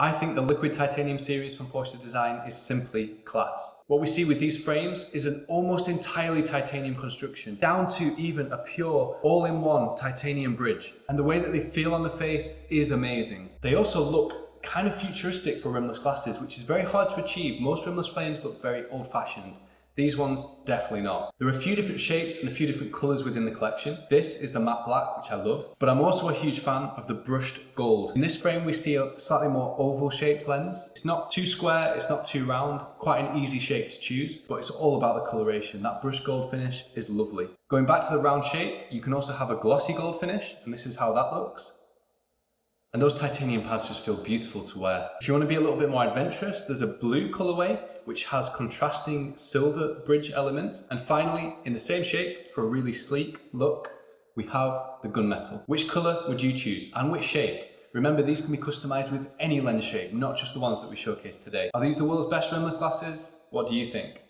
I think the liquid titanium series from Porsche design is simply class. What we see with these frames is an almost entirely titanium construction, down to even a pure all-in-one titanium bridge. And the way that they feel on the face is amazing. They also look kind of futuristic for rimless glasses, which is very hard to achieve. Most rimless frames look very old-fashioned. These ones, definitely not. There are a few different shapes and a few different colours within the collection. This is the matte black, which I love, but I'm also a huge fan of the brushed gold. In this frame, we see a slightly more oval shaped lens. It's not too square, it's not too round, quite an easy shape to choose, but it's all about the coloration. That brushed gold finish is lovely. Going back to the round shape, you can also have a glossy gold finish, and this is how that looks. And those titanium pads just feel beautiful to wear. If you want to be a little bit more adventurous, there's a blue colorway, which has contrasting silver bridge elements. And finally, in the same shape, for a really sleek look, we have the gunmetal. Which color would you choose and which shape? Remember, these can be customized with any lens shape, not just the ones that we showcased today. Are these the world's best rimless glasses? What do you think?